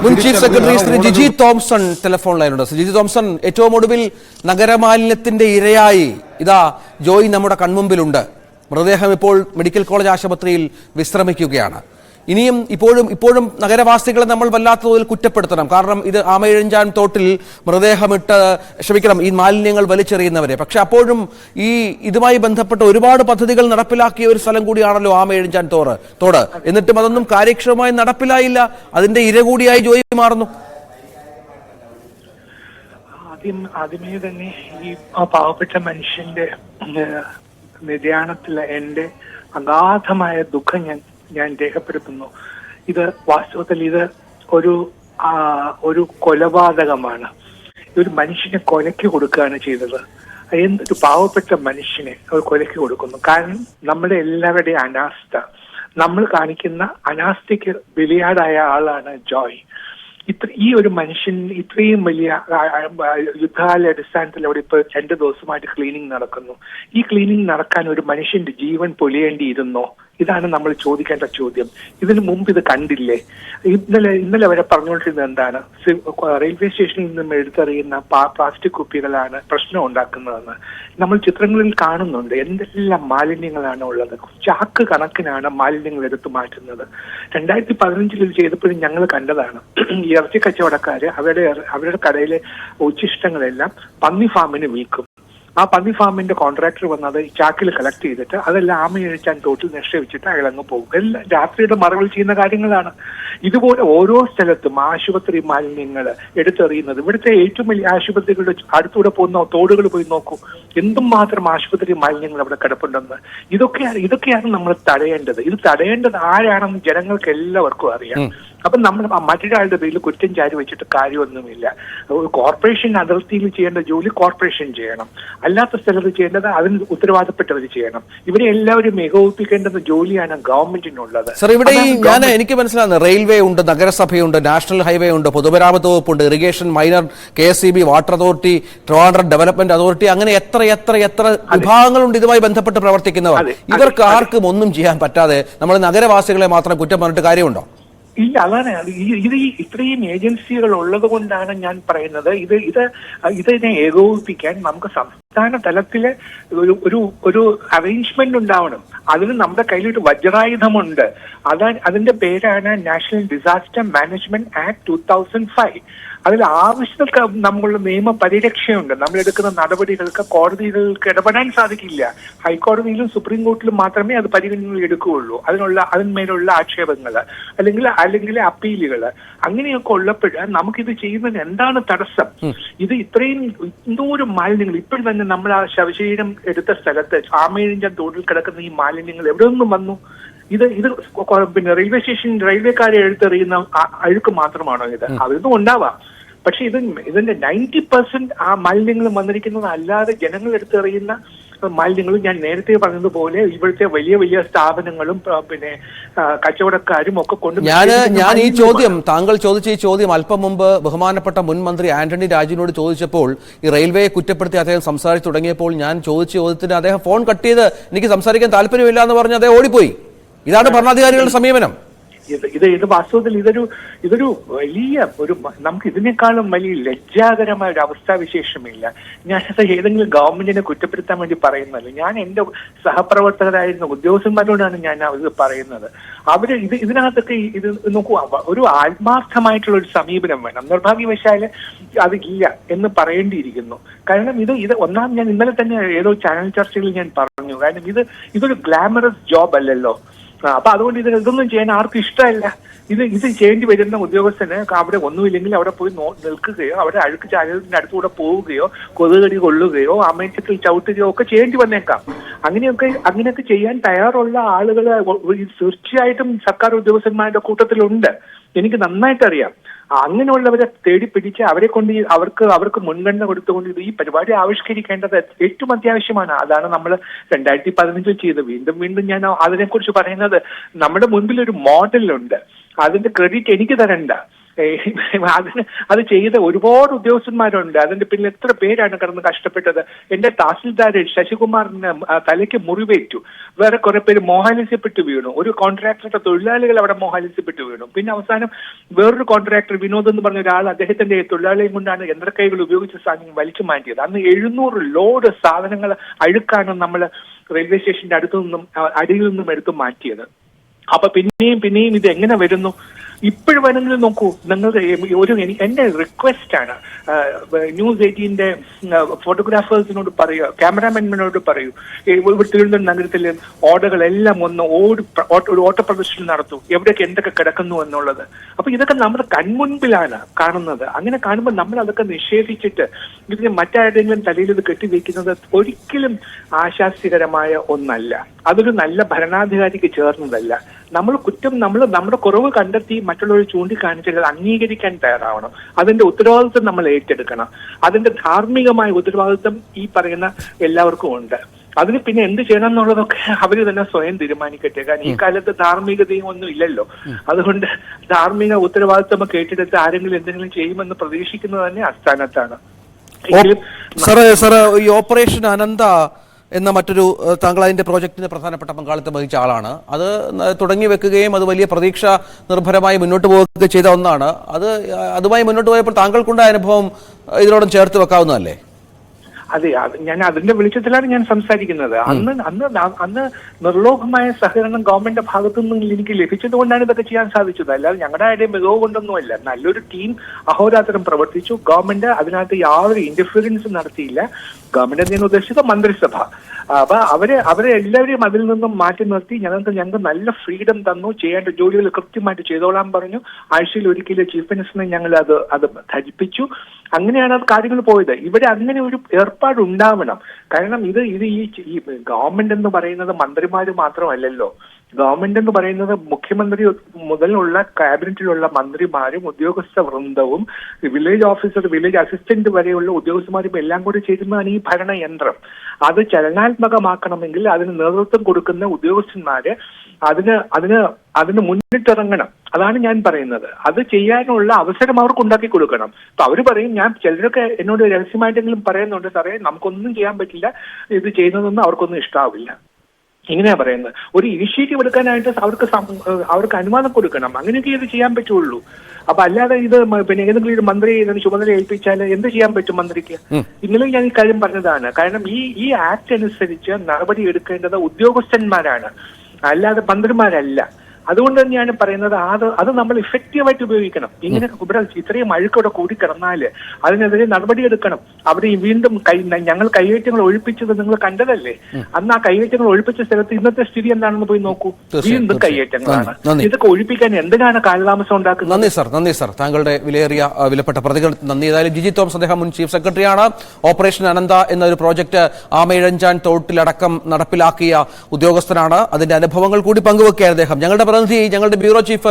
മുൻ chief secretary Shri Jiji Thomson telephone ലൈനുണ്ട്. ജിജി തോംസൺ, ഏറ്റവും ഒടുവിൽ നഗരമാലിന്യത്തിന്റെ ഇരയായി ഇതാ ജോയി നമ്മുടെ കൺമുമ്പിലുണ്ട്. മൃതദേഹം ഇപ്പോൾ മെഡിക്കൽ കോളേജ് ആശുപത്രിയിൽ വിശ്രമിക്കുകയാണ്. ഇനിയും ഇപ്പോഴും നഗരവാസികളെ നമ്മൾ വല്ലാത്ത തോതിൽ കുറ്റപ്പെടുത്തണം. കാരണം ഇത് ആമയിഴഞ്ചാൻ തോട്ടിൽ ഈ മാലിന്യങ്ങൾ വലിച്ചെറിയുന്നവരെ. പക്ഷെ അപ്പോഴും ഇതുമായി ബന്ധപ്പെട്ട ഒരുപാട് പദ്ധതികൾ നടപ്പിലാക്കിയ ഒരു സ്ഥലം കൂടിയാണല്ലോ ആമയിഴഞ്ചാൻ തോട്. എന്നിട്ടും അതൊന്നും കാര്യക്ഷമമായി നടപ്പിലായില്ല. അതിന്റെ ഇര കൂടിയായി ജോയി മാറുന്നു. ആദ്യമേ തന്നെ ഈ പാവപ്പെട്ട മനുഷ്യന്റെ നിര്യാണത്തിലെ എന്റെ അഗാധമായ ദുഃഖം ഞാൻ രേഖപ്പെടുത്തുന്നു. ഇത് വാസ്തവത്തിൽ ഇത് ഒരു കൊലപാതകമാണ്. ഒരു മനുഷ്യനെ കൊലയ്ക്ക് കൊടുക്കുകയാണ് ചെയ്തത്. എന്തൊരു പാവപ്പെട്ട മനുഷ്യനെ അവർ കൊലയ്ക്ക് കൊടുക്കുന്നു. കാരണം നമ്മുടെ എല്ലാവരുടെയും അനാസ്ഥ, നമ്മൾ കാണിക്കുന്ന അനാസ്ഥയ്ക്ക് ബലിയാടായ ആളാണ് ജോയ്. ഈ ഒരു മനുഷ്യൻ ഇത്രയും വലിയ യുദ്ധകാല അടിസ്ഥാനത്തിൽ അവിടെ ഇപ്പൊ 2 ദിവസമായിട്ട് ക്ലീനിങ് നടക്കുന്നു. ഈ ക്ലീനിങ് നടക്കാൻ ഒരു മനുഷ്യന്റെ ജീവൻ പൊലിയേണ്ടിയിരുന്നോ? ഇതാണ് നമ്മൾ ചോദിക്കേണ്ട ചോദ്യം. ഇതിനു മുമ്പ് ഇത് കണ്ടില്ലേ? ഇന്നലെ വരെ പറഞ്ഞുകൊണ്ടിരുന്നത് എന്താണ്? റെയിൽവേ സ്റ്റേഷനിൽ നിന്നും എടുത്തെറിയുന്ന പ്ലാസ്റ്റിക് കുപ്പികളാണ് പ്രശ്നം ഉണ്ടാക്കുന്നതെന്ന് നമ്മൾ ചിത്രങ്ങളിൽ കാണുന്നുണ്ട്. എന്തെല്ലാം മാലിന്യങ്ങളാണ് ഉള്ളത്. ചാക്ക് കണക്കിനാണ് മാലിന്യങ്ങൾ എടുത്തു മാറ്റുന്നത്. 2015 ഇത് ചെയ്തപ്പോഴും ഞങ്ങൾ കണ്ടതാണ്. ഈ ഇറച്ചി കച്ചവടക്കാര് അവരുടെ കടയിലെ ഉച്ചിഷ്ടങ്ങളെല്ലാം പന്നി ഫാമിന് വിൽക്കും. ആ പന്നി ഫാമിന്റെ കോൺട്രാക്ടർ വന്നത് ഈ ചാക്കിൽ കളക്ട് ചെയ്തിട്ട് അതെല്ലാം ആമയിഴച്ചാൻ തോട്ടിൽ നിക്ഷേപിച്ചിട്ട് അയാളങ്ങ് പോകും. എല്ലാം രാത്രിയുടെ മറവിൽ ചെയ്യുന്ന കാര്യങ്ങളാണ്. ഇതുപോലെ ഓരോ സ്ഥലത്തും ആശുപത്രി മാലിന്യങ്ങൾ എടുത്തെറിയുന്നത്. ഇവിടുത്തെ ഏറ്റവും വലിയ ആശുപത്രികളുടെ അടുത്തൂടെ പോകുന്ന തോടുകൾ പോയി നോക്കൂ, എന്തും മാത്രം ആശുപത്രി മാലിന്യങ്ങൾ അവിടെ കിടപ്പുണ്ടെന്ന്. ഇതൊക്കെയാണ് നമ്മൾ തടയേണ്ടത്. ഇത് തടയേണ്ടത് ആരാണെന്ന് ജനങ്ങൾക്ക് എല്ലാവർക്കും അറിയാം. അപ്പൊ നമ്മൾ മറ്റൊരാളുടെ പേരിൽ കുറ്റം ചാരി വെച്ചിട്ട് കാര്യമൊന്നുമില്ല. കോർപ്പറേഷൻ അതിർത്തിയിൽ ചെയ്യേണ്ട ജോലി കോർപ്പറേഷൻ ചെയ്യണം. അല്ലാത്ത സ്ഥലത്ത് ചെയ്യേണ്ടത് അതിന് ഉത്തരവാദപ്പെട്ടവർ ചെയ്യണം. ഇവരെ എല്ലാവരും ഏകോപിപ്പിക്കേണ്ടുന്ന ജോലിയാണ് ഗവൺമെന്റിനുള്ളത്. സർ, ഇവിടെ എനിക്ക് മനസ്സിലാകുന്നത് റെയിൽവേ ഉണ്ട്, നഗരസഭയുണ്ട്, നാഷണൽ ഹൈവേ ഉണ്ട്, പൊതുമരാമത്ത് വകുപ്പുണ്ട്, irrigation, minor, KSEB, water authority, Trivandrum development authority, അങ്ങനെ എത്ര വിഭാഗങ്ങളുണ്ട് ഇതുമായി ബന്ധപ്പെട്ട് പ്രവർത്തിക്കുന്നവർ. ഇവർക്ക് ആർക്കും ഒന്നും ചെയ്യാൻ പറ്റാതെ നമ്മൾ നഗരവാസികളെ മാത്രം കുറ്റം പറഞ്ഞിട്ട് കാര്യമുണ്ടോ? ഇല്ല, അതാണ് ഇത്രയും ഏജൻസികൾ ഉള്ളത് കൊണ്ടാണ് ഞാൻ പറയുന്നത്. ഇതിനെ ഏകോപിപ്പിക്കാൻ നമുക്ക് സംസ്ഥാന തലത്തിലെ ഒരു അറേഞ്ച്മെന്റ് ഉണ്ടാവണം. അതിന് നമ്മുടെ കയ്യിലൊരു വജ്രായുധമുണ്ട്. അതിന്റെ പേരാണ് നാഷണൽ ഡിസാസ്റ്റർ മാനേജ്മെന്റ് ആക്ട് 2005. അതിൽ ആവശ്യങ്ങൾക്ക് നമ്മളുടെ നിയമ പരിരക്ഷയുണ്ട്. നമ്മൾ എടുക്കുന്ന നടപടികൾക്ക് കോടതികൾക്ക് ഇടപെടാൻ സാധിക്കില്ല. ഹൈക്കോടതിയിലും സുപ്രീം കോർട്ടിലും മാത്രമേ അത് പരിഗണനയിൽ എടുക്കുകയുള്ളൂ. അതിന്മേലുള്ള ആക്ഷേപങ്ങൾ അല്ലെങ്കിൽ അപ്പീലുകൾ അങ്ങനെയൊക്കെ ഉള്ളപ്പോൾ നമുക്കിത് ചെയ്യുന്നതിന് എന്താണ് തടസ്സം? ഇത് ഇത്രയും എന്തോരം മാലിന്യങ്ങൾ ഇപ്പോഴും തന്നെ നമ്മൾ ആ ശവശരീരം എടുത്ത സ്ഥലത്ത് ആമയിഴഞ്ചാൻ തോട്ടിൽ കിടക്കുന്ന ഈ മാലിന്യങ്ങൾ എവിടെ നിന്നും വന്നു? ഇത് പിന്നെ റെയിൽവേ സ്റ്റേഷൻ റെയിൽവേക്കാരെ എടുത്തെറിയുന്ന അഴുക്ക് മാത്രമാണോ ഇത്? അതൊന്നും ഉണ്ടാവാം. പക്ഷെ ഇതിന്റെ 90% ആ മാലിന്യങ്ങൾ വന്നിരിക്കുന്നത് അല്ലാതെ ജനങ്ങൾ എടുത്തെറിയുന്ന മാലിന്യങ്ങളും ഞാൻ നേരത്തെ പറഞ്ഞതുപോലെ ഇവിടുത്തെ വലിയ വലിയ സ്ഥാപനങ്ങളും പിന്നെ കച്ചവടക്കാരും ഒക്കെ കൊണ്ട് താങ്കൾ ചോദിച്ച ഈ ചോദ്യം അല്പം മുമ്പ് ബഹുമാനപ്പെട്ട മുൻ മന്ത്രി ആന്റണി രാജുവിനോട് ചോദിച്ചപ്പോൾ, ഈ റെയിൽവേയെ കുറ്റപ്പെടുത്തി അദ്ദേഹം സംസാരിച്ചു തുടങ്ങിയപ്പോൾ ഞാൻ ചോദിച്ച ചോദ്യത്തിന് അദ്ദേഹം ഫോൺ കട്ട് ചെയ്ത് എനിക്ക് സംസാരിക്കാൻ താല്പര്യമില്ല എന്ന് പറഞ്ഞ് അദ്ദേഹം ഓടിപ്പോയി. ഇതാണ് ഭരണാധികാരികളുടെ സമീപനം. ഇത് വാസ്തവത്തിൽ ഇതൊരു വലിയ നമുക്ക് ഇതിനേക്കാളും വലിയ ലജ്ജാകരമായ ഒരു അവസ്ഥാവിശേഷമില്ല. ഞാനത് ഏതെങ്കിലും ഗവൺമെന്റിനെ കുറ്റപ്പെടുത്താൻ വേണ്ടി പറയുന്നതല്ല. ഞാൻ എന്റെ സഹപ്രവർത്തകരായിരുന്ന ഉദ്യോഗസ്ഥന്മാരോടാണ് ഞാൻ ഇത് പറയുന്നത്. അവര് ഇതിനകത്തൊക്കെ ഇത് നോക്കൂ, ഒരു ആത്മാർത്ഥമായിട്ടുള്ള ഒരു സമീപനം വേണം. നിർഭാഗ്യവശാല് അതില്ല എന്ന് പറയേണ്ടിയിരിക്കുന്നു. കാരണം ഇത് ഒന്നാം ഞാൻ ഇന്നലെ തന്നെ ഏതോ ചാനൽ ചർച്ചകളിൽ ഞാൻ പറഞ്ഞു. കാരണം ഇതൊരു ഗ്ലാമറസ് ജോബ് അല്ലല്ലോ. അപ്പൊ അതുകൊണ്ട് ഇതൊന്നും ചെയ്യാൻ ആർക്കും ഇഷ്ടമല്ല. ഇത് ചെയ്യേണ്ടി വരുന്ന ഉദ്യോഗസ്ഥന് അവിടെ ഒന്നുമില്ലെങ്കിൽ അവിടെ പോയി നിൽക്കുകയോ അവിടെ അഴുക്ക് ചാലത്തിന്റെ അടുത്തുകൂടെ പോവുകയോ കൊതുകടി കൊള്ളുകയോ അമേറ്റത്തിൽ ചവിട്ടുകയോ ഒക്കെ ചെയ്യേണ്ടി വന്നേക്കാം. അങ്ങനെയൊക്കെ ചെയ്യാൻ തയ്യാറുള്ള ആളുകൾ തീർച്ചയായിട്ടും സർക്കാർ ഉദ്യോഗസ്ഥന്മാരുടെ കൂട്ടത്തിലുണ്ട്. എനിക്ക് നന്നായിട്ട് അറിയാം. അങ്ങനെയുള്ളവരെ തേടി പിടിച്ച് അവരെ കൊണ്ട് അവർക്ക് മുൻഗണന കൊടുത്തുകൊണ്ട് ഈ പരിപാടി ആവിഷ്കരിക്കേണ്ടത് ഏറ്റവും അത്യാവശ്യമാണ്. അതാണ് നമ്മൾ 2015 ചെയ്ത് വീണ്ടും ഞാൻ അതിനെക്കുറിച്ച് പറയുന്നത്. നമ്മുടെ മുൻപിൽ ഒരു മോഡലുണ്ട്. അതിന്റെ ക്രെഡിറ്റ് എനിക്ക് തരണ്ട. അത് ചെയ്ത ഒരുപാട് ഉദ്യോഗസ്ഥന്മാരുണ്ട്. അതിന്റെ പിന്നിൽ എത്ര പേരാണ് കിടന്ന് കഷ്ടപ്പെട്ടത്. എന്റെ തഹസിൽദാർ ശശികുമാറിന് തലയ്ക്ക് മുറിവേറ്റു. വേറെ കുറെ പേര് മോഹാലിസ്യപ്പെട്ട് വീണു. ഒരു കോൺട്രാക്ടറുടെ തൊഴിലാളികൾ അവിടെ മോഹാലിസ്യപ്പെട്ട് വീണു. പിന്നെ അവസാനം വേറൊരു കോൺട്രാക്ടർ വിനോദ് എന്ന് പറഞ്ഞ ഒരാൾ അദ്ദേഹത്തിന്റെ തൊഴിലാളിയും കൊണ്ടാണ് യന്ത്രക്കൈകൾ ഉപയോഗിച്ച സാധനം വലിച്ചു മാറ്റിയത്. അന്ന് 700 ലോഡ് സാധനങ്ങൾ അഴുക്കാണ് നമ്മൾ റെയിൽവേ സ്റ്റേഷന്റെ അടിയിൽ നിന്നും എടുത്തു മാറ്റിയത്. അപ്പൊ പിന്നെയും ഇത് എങ്ങനെ വരുന്നു? ഇപ്പോഴും വേണമെങ്കിൽ നോക്കൂ, നിങ്ങൾക്ക് എന്റെ റിക്വസ്റ്റ് ആണ്, ന്യൂസ് 18ന്റെ ഫോട്ടോഗ്രാഫേഴ്സിനോട് പറയൂ, ക്യാമറാമാൻമാരോട് പറയൂ, തിരുവനന്തപുരം നഗരത്തിലെ ഓടകളെല്ലാം ഒന്ന് ഒരു ഓട്ട പ്രദർശനം നടത്തൂ, എവിടെയൊക്കെ എന്തൊക്കെ കിടക്കുന്നു എന്നുള്ളത്. അപ്പൊ ഇതൊക്കെ നമ്മുടെ കൺമുൻപിലാണ് കാണുന്നത്. അങ്ങനെ കാണുമ്പോൾ നമ്മൾ അതൊക്കെ നിഷേധിച്ചിട്ട് ഇതിന് മറ്റാരുടെങ്കിലും തലയിൽ ഇത് കെട്ടിവെക്കുന്നത് ഒരിക്കലും ആശാസ്യകരമായ ഒന്നല്ല. അതൊരു നല്ല ഭരണാധികാരിക്ക് ചേർന്നതല്ല. നമ്മുടെ കുറവ് കണ്ടെത്തി മറ്റുള്ളവർ ചൂണ്ടിക്കാണിച്ചാൽ അത് അംഗീകരിക്കാൻ തയ്യാറാവണം. അതിന്റെ ഉത്തരവാദിത്വം നമ്മൾ ഏറ്റെടുക്കണം. അതിന്റെ ധാർമ്മികമായ ഉത്തരവാദിത്വം ഈ പറയുന്ന എല്ലാവർക്കും ഉണ്ട്. അതിന് പിന്നെ എന്ത് ചെയ്യണം എന്നുള്ളതൊക്കെ അവര് തന്നെ സ്വയം തീരുമാനിക്കട്ടെ. കാരണം ഈ കാലത്ത് ധാർമ്മികതയും ഒന്നും ഇല്ലല്ലോ. അതുകൊണ്ട് ധാർമ്മിക ഉത്തരവാദിത്വം ഏറ്റെടുത്ത് ആരെങ്കിലും എന്തെങ്കിലും ചെയ്യുമെന്ന് പ്രതീക്ഷിക്കുന്നത് തന്നെ അസ്ഥാനത്താണ്. സാറ് ഈ ഓപ്പറേഷൻ അനന്ത എന്ന മറ്റൊരു താങ്കൾ അതിന്റെ പ്രോജക്റ്റിന് പ്രധാനപ്പെട്ട പങ്കാളിത്തം വഹിച്ച ആളാണ്. അത് തുടങ്ങി വെക്കുകയും അത് വലിയ പ്രതീക്ഷ നിർഭരമായി മുന്നോട്ട് പോവുകയൊക്കെ ചെയ്ത ഒന്നാണ്. അതുമായി മുന്നോട്ട് പോയപ്പോൾ താങ്കൾക്കുണ്ടായ അനുഭവം ഇതിനോടും ചേർത്ത് വെക്കാവുന്നതല്ലേ? അതെ, ഞാൻ അതിന്റെ വെളിച്ചത്തിലാണ് ഞാൻ സംസാരിക്കുന്നത്. അന്ന് നിർലോഭമായ സഹകരണം ഗവൺമെന്റിന്റെ ഭാഗത്തു നിന്നും എനിക്ക് ലഭിച്ചത് കൊണ്ടാണ് ഇതൊക്കെ ചെയ്യാൻ സാധിച്ചത്. അല്ലാതെ ഞങ്ങളുടെ ആരുടെയും മികവ് കൊണ്ടൊന്നുമല്ല. നല്ലൊരു ടീം അഹോരാത്രം പ്രവർത്തിച്ചു. ഗവൺമെന്റ് അതിനകത്ത് യാതൊരു ഇന്റർഫിയറൻസും നടത്തിയില്ല. ഗവൺമെന്റ് ഞാൻ ഉദ്ദേശിച്ചത് മന്ത്രിസഭ. അപ്പൊ അവരെ എല്ലാവരെയും അതിൽ നിന്നും മാറ്റി നിർത്തി ഞങ്ങൾക്ക് നല്ല ഫ്രീഡം തന്നു. ചെയ്യേണ്ട ജോലികൾ കൃത്യമായിട്ട് ചെയ്തോളാൻ പറഞ്ഞു. ആഴ്ചയിൽ ഒരിക്കലും ചീഫ് മിനിസ്റ്ററിനെ ഞങ്ങൾ അത് ധരിപ്പിച്ചു. അങ്ങനെയാണ് അത് കാര്യങ്ങൾ പോയത്. ഇവിടെ അങ്ങനെ ഒരു ഏർപ്പാട് ഉണ്ടാവണം. കാരണം ഇത് ഈ ഗവൺമെന്റ് എന്ന് പറയുന്നത് മന്ത്രിമാര് മാത്രമല്ലല്ലോ. ഗവൺമെന്റ് എന്ന് പറയുന്നത് മുഖ്യമന്ത്രി മുതലുള്ള ക്യാബിനറ്റിലുള്ള മന്ത്രിമാരും ഉദ്യോഗസ്ഥ വൃന്ദവും വില്ലേജ് ഓഫീസർ, വില്ലേജ് അസിസ്റ്റന്റ് വരെയുള്ള ഉദ്യോഗസ്ഥന്മാരും എല്ലാം കൂടി ചേരുന്നതാണ് ഈ ഭരണയന്ത്രം. അത് ചലനാത്മകമാക്കണമെങ്കിൽ അതിന് നേതൃത്വം കൊടുക്കുന്ന ഉദ്യോഗസ്ഥന്മാര് അതിന് മുന്നിട്ടിറങ്ങണം. അതാണ് ഞാൻ പറയുന്നത്. അത് ചെയ്യാനുള്ള അവസരം അവർക്ക് ഉണ്ടാക്കി കൊടുക്കണം. അപ്പൊ അവര് പറയും, ചിലരൊക്കെ എന്നോട് രഹസ്യമായിട്ടെങ്കിലും പറയുന്നുണ്ട്, സാറേ നമുക്കൊന്നും ചെയ്യാൻ പറ്റില്ല, ഇത് ചെയ്യുന്നതൊന്നും അവർക്കൊന്നും ഇഷ്ടാവില്ല, ഇങ്ങനെയാ പറയുന്നത്. ഒരു ഇനിഷ്യേറ്റീവ് എടുക്കാനായിട്ട് അവർക്ക് അനുവാദം കൊടുക്കണം. അങ്ങനെയൊക്കെ ഇത് ചെയ്യാൻ പറ്റുള്ളൂ. അപ്പൊ അല്ലാതെ ഇത് പിന്നെ ഏതെങ്കിലും ഒരു മന്ത്രി ഇതിന് ചുമതല ഏൽപ്പിച്ചാൽ എന്ത് ചെയ്യാൻ പറ്റും മന്ത്രിക്ക്? ഇന്നലെ ഞാൻ ഈ കാര്യം പറഞ്ഞതാണ്. കാരണം ഈ ആക്ട് അനുസരിച്ച് നടപടി എടുക്കേണ്ടത് ഉദ്യോഗസ്ഥന്മാരാണ്, അല്ലാതെ മന്ത്രിമാരല്ല. അതുകൊണ്ട് തന്നെയാണ് പറയുന്നത് അത് നമ്മൾ ഇഫക്റ്റീവായിട്ട് ഉപയോഗിക്കണം. ഇങ്ങനെ ഇവിടെ ഇത്രയും അഴുക്കവിടെ കൂടി കിടന്നാല് അതിനെതിരെ നടപടിയെടുക്കണം. അവിടെ വീണ്ടും ഞങ്ങൾ കൈയേറ്റങ്ങൾ ഒഴിപ്പിച്ചത് നിങ്ങൾ കണ്ടതല്ലേ? അന്ന് ആ കൈയേറ്റങ്ങൾ ഒഴിപ്പിച്ച സ്ഥലത്ത് ഇന്നത്തെ സ്ഥിതി എന്താണെന്ന് പോയി നോക്കൂ. വീണ്ടും കൈയേറ്റങ്ങളാണ്. ഇതൊക്കെ ഒഴിപ്പിക്കാൻ എന്തിനാണ് കാലതാമസം ഉണ്ടാക്കുന്നത്? നന്ദി സർ, താങ്കളുടെ വിലപ്പെട്ട പ്രതികരണത്തിന് നന്ദി. ഏതായാലും ജിജി തോമസ് അദ്ദേഹം മുൻ ചീഫ് സെക്രട്ടറിയാണ്. ഓപ്പറേഷൻ അനന്ത എന്നൊരു പ്രോജക്ട് ആമയിഴഞ്ചാൻ തോട്ടിലടക്കം നടപ്പിലാക്കിയ ഉദ്യോഗസ്ഥനാണ്. അതിന്റെ അനുഭവങ്ങൾ കൂടി പങ്കുവെക്കുകയാണ് അദ്ദേഹം. ഞങ്ങളുടെ ബ്യൂറോ ചീഫ്